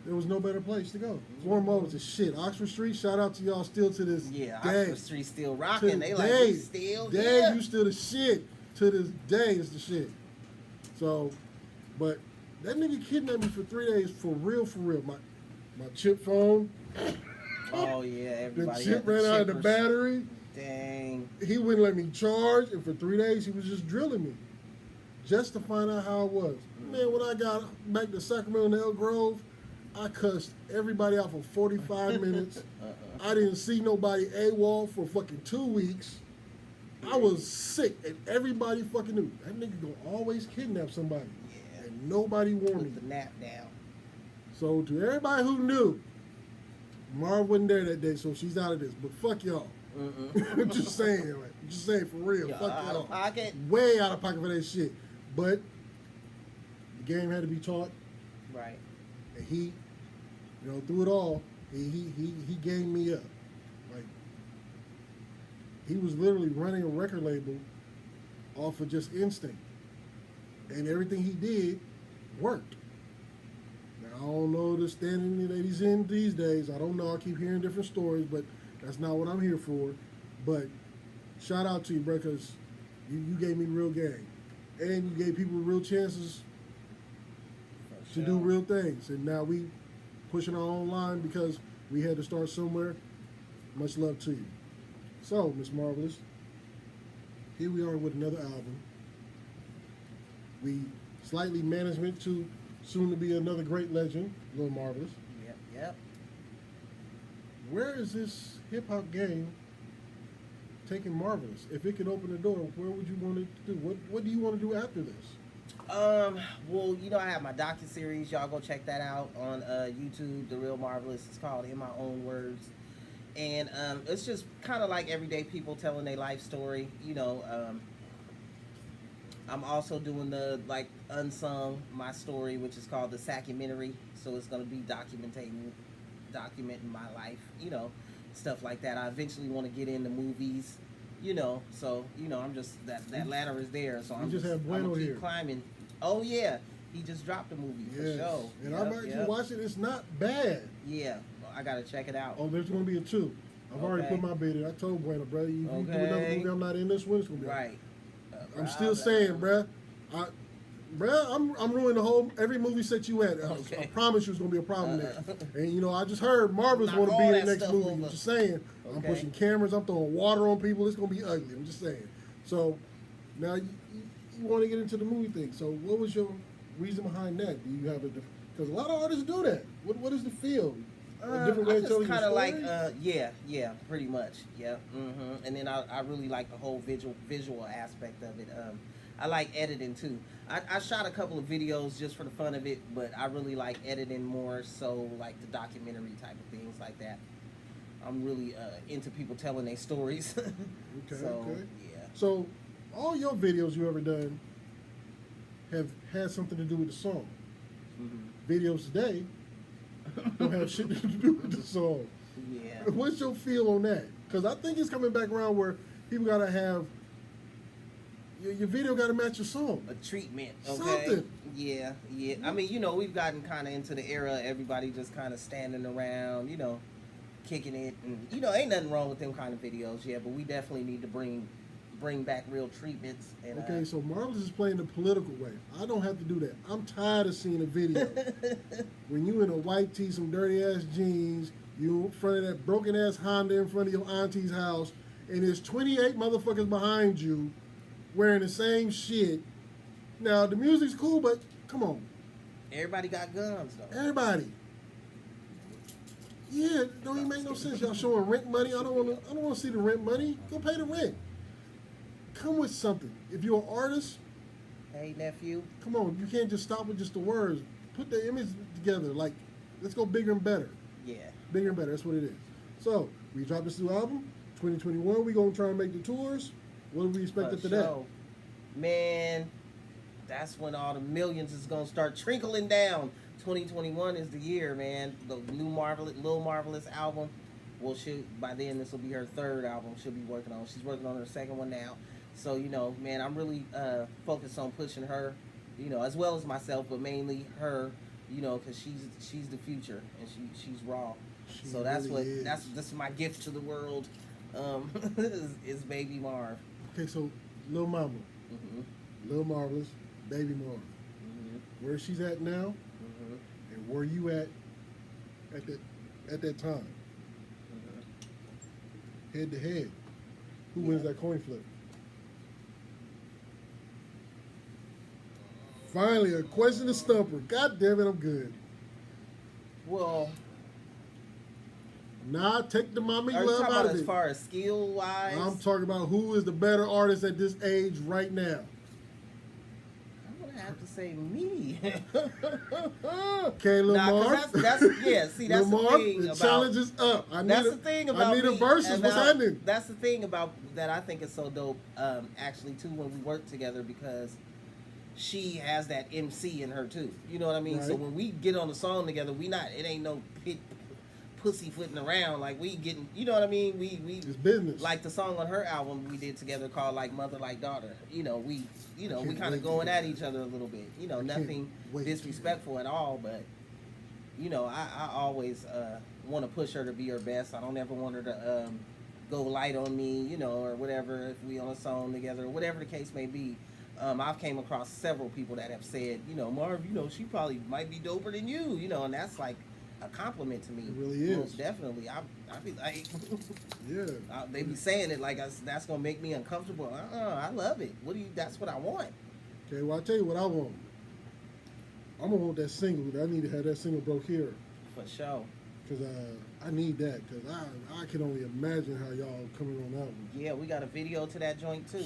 there was no better place to go. Florham Mall was the shit. Oxford Street, shout out to y'all still to this day. Oxford Street still rocking. They like, we still you still the shit. To this day, it's the shit. So, but that nigga kidnapped me for 3 days for real, for real. My chip phone. Oh yeah, everybody. The chip ran out of the battery. Dang. He wouldn't let me charge, and for 3 days he was just drilling me, just to find out how it was. Man, when I got back to Sacramento and Elk Grove, I cussed everybody out for 45 minutes. I didn't see nobody AWOL for fucking 2 weeks. I was sick, and everybody fucking knew that nigga gonna always kidnap somebody. Yeah. And nobody warned me. Put the nap down. So to everybody who knew, Marv wasn't there that day, so she's out of this. But fuck y'all. Just saying, like, just saying for real. Fuck y'all. Out of pocket. Way out of pocket for that shit. But the game had to be taught, Right. and he, through it all, he gained me up. Like, he was literally running a record label off of just instinct, and everything he did worked. Now, I don't know the standing that he's in these days. I don't know. I keep hearing different stories, but that's not what I'm here for. But shout out to you, bro, because you gave me real game, and you gave people real chances to do real things. And now we pushing our own line because we had to start somewhere. Much love to you. So, Miss Marvelous, here we are with another album. We slightly management to soon to be another great legend, Lil Marvelous. Yep. Where is this hip hop game taking Marvelous? If it could open the door, where would you want it to do? What do you want to do after this? Well, I have my docuseries. Y'all go check that out on YouTube, The Real Marvelous. It's called In My Own Words. And it's just kind of like everyday people telling their life story. I'm also doing the unsung my story, which is called the Sackumentary. So it's gonna be documenting my life, stuff like that. I eventually want to get into movies, So I'm just that ladder is there. So I'm just have I'm Bueno gonna keep here. climbing. Oh yeah, he just dropped a movie for sure. And I'm actually watching. It's not bad. Yeah, I gotta check it out. Oh, there's gonna be a 2. I've already put my bid in. I told Bueno, brother, you do another movie, I'm not in this one. It's gonna be right. I'm still saying, bruh. I'm ruining every movie set you at. I promise you it's gonna be a problem there. And I just heard Marvel's want to be in the next movie. I'm just saying. I'm pushing cameras. I'm throwing water on people. It's gonna be ugly. I'm just saying. So now you want to get into the movie thing. So what was your reason behind that? Do you have because a lot of artists do that. What is the feel? A different way of telling your story? Yeah, pretty much. Yeah. And then I really like the whole visual aspect of it. I like editing too. I shot a couple of videos just for the fun of it, but I really like editing more so like the documentary type of things like that. I'm really into people telling their stories. Okay. Yeah. So all your videos you ever done have had something to do with the song. Videos today don't have shit to do with the song. Yeah. What's your feel on that? Because I think it's coming back around where people gotta have your video gotta match your song. A treatment, okay? Something. Yeah. I mean, we've gotten kind of into the era, everybody just kind of standing around, kicking it, and ain't nothing wrong with them kind of videos, but we definitely need to bring back real treatments. And, okay, so Marvelous is playing the political way. I don't have to do that. I'm tired of seeing a video when you in a white tee, some dirty ass jeans, you in front of that broken ass Honda in front of your auntie's house, and there's 28 motherfuckers behind you wearing the same shit. Now the music's cool, but come on. Everybody got guns though. Everybody. Yeah, don't even make no sense. Y'all showing rent money. I don't want to see the rent money. Go pay the rent. Come with something. If you're an artist, hey nephew, come on. You can't just stop with just the words. Put the image together. Like, let's go bigger and better. Yeah. Bigger and better. That's what it is. So we dropped this new album, 2021, we gonna try and make the tours. What do we expect after that? Man, that's when all the millions is gonna start trickling down. 2021 is the year, man. The new Lil Marvelous album. Well, by then this will be her third album she'll be working on. She's working on her second one now. So, you know, man, I'm really focused on pushing her, you know, as well as myself, but mainly her, you know, because she's the future and she's raw. So that's really that's my gift to the world. Is Baby Marv. Okay, so Lil Mama, Lil Marvelous, Baby Marv. Where she's at now, and where you at that time. Head to head, who wins that coin flip? Finally, a question to stumper. God damn it, I'm good. Well, nah, take the mommy are you love talking out about of as it. far as skill wise? I'm talking about who is the better artist at this age right now. I'm gonna have to say me. Okay, Lil Marv. That's yeah. See, that's Lil the Marv, thing the about. challenge is up. I That's the thing about need a me, versus. and What's happening? That's the thing about that I think is so dope. Actually, too, when we work together because she has that MC in her too. You know what I mean? Right. So when we get on the song together, it ain't no pussyfooting around. Like we getting, you know what I mean? We It's business. like the song on her album we did together called like Mother Like Daughter. We kind of going at each other a little bit. You know, nothing disrespectful at all, but you know, I always want to push her to be her best. I don't ever want her to go light on me, you know, or whatever, if we on a song together, or whatever the case may be. I've came across several people that have said, you know, Marv, you know, she probably might be doper than you, you know, and that's like a compliment to me. It really is. Most definitely. I be like, yeah. They be saying it like that's gonna make me uncomfortable. I love it. That's what I want. Okay, well, I'll tell you what I want. I'm going to want that single. I need to have that single broke here. For sure. Because I need that. Because I can only imagine how y'all coming on that one. Yeah, we got a video to that joint too.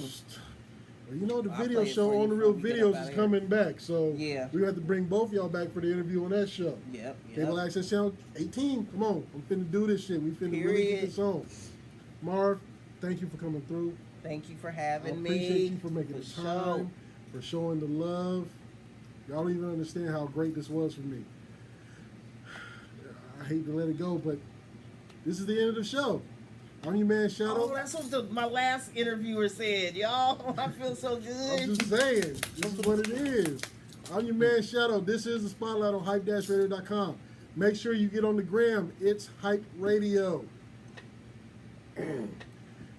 Well, you know, the I'll video play it show for you On the Real before we get up Videos outta is here. coming back. So Yeah. we have to bring both y'all back for the interview on that show. Yep. Cable Access Channel 18. Come on. I'm finna do this shit. We finna really get this on. Marv, thank you for coming through. Thank you for I having me. appreciate you for making the For time, for showing the love. Y'all don't even understand how great this was for me. I hate to let it go, but this is the end of the show. I'm your man, Shadow. Oh, that's what my last interviewer said, y'all. I feel so good. I'm just saying, this is what it is. I'm your man, Shadow. This is the Spotlight on hype-radio.com. Make sure you get on the gram. It's Hype Radio.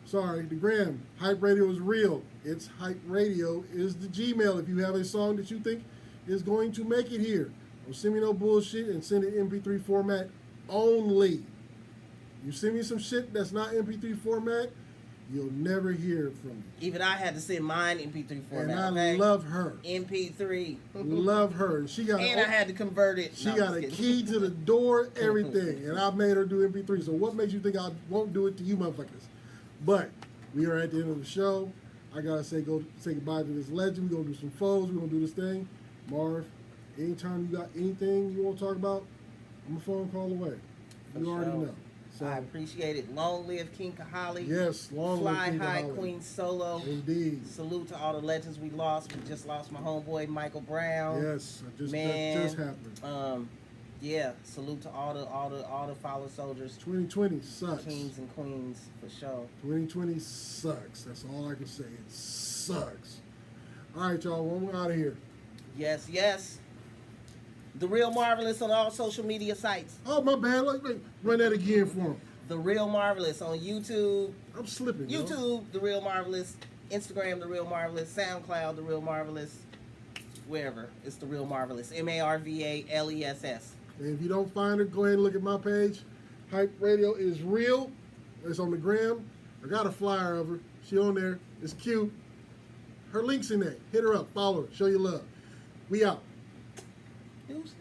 Sorry, the gram. Hype Radio is real. It's Hype Radio is the Gmail. If you have a song that you think is going to make it here, don't send me no bullshit and send it MP3 format only. You send me some shit that's not MP3 format, you'll never hear it from me. Even I had to send mine MP3 format. And I okay? love her. MP3. Love her. She got And I had to convert it. She No, got I'm a just key kidding. to the door, everything. And I made her do MP3. So what makes you think I won't do it to you motherfuckers? But we are at the end of the show. I gotta say goodbye to this legend. We're gonna do some foes. We're gonna do this thing. Marv, anytime you got anything you want to talk about, I'm a phone call away. For You already sure. know. So, I appreciate it. Long live King Kahali. yes, long live Fly King high, Holly. Queen Solo. Indeed. Salute to all the legends we lost. We just lost my homeboy Michael Brown. Yes, that Man, just happened. Yeah. Salute to all the fallen soldiers, 2020 sucks. kings and queens for sure. 2020 sucks. That's all I can say. It sucks. All right, y'all. Well, we're out of here. Yes, yes. The Real Marvelous on all social media sites. Oh, my bad. Like, run that again for him. The Real Marvelous on YouTube. I'm slipping. yo. YouTube, The Real Marvelous. Instagram, The Real Marvelous. SoundCloud, The Real Marvelous. Wherever. It's The Real Marvelous. MARVALESS. And if you don't find her, go ahead and look at my page. Hype Radio is real. It's on the gram. I got a flyer of her. She on there. It's cute. Her link's in there. Hit her up. Follow her. Show your love. We out. Deuces.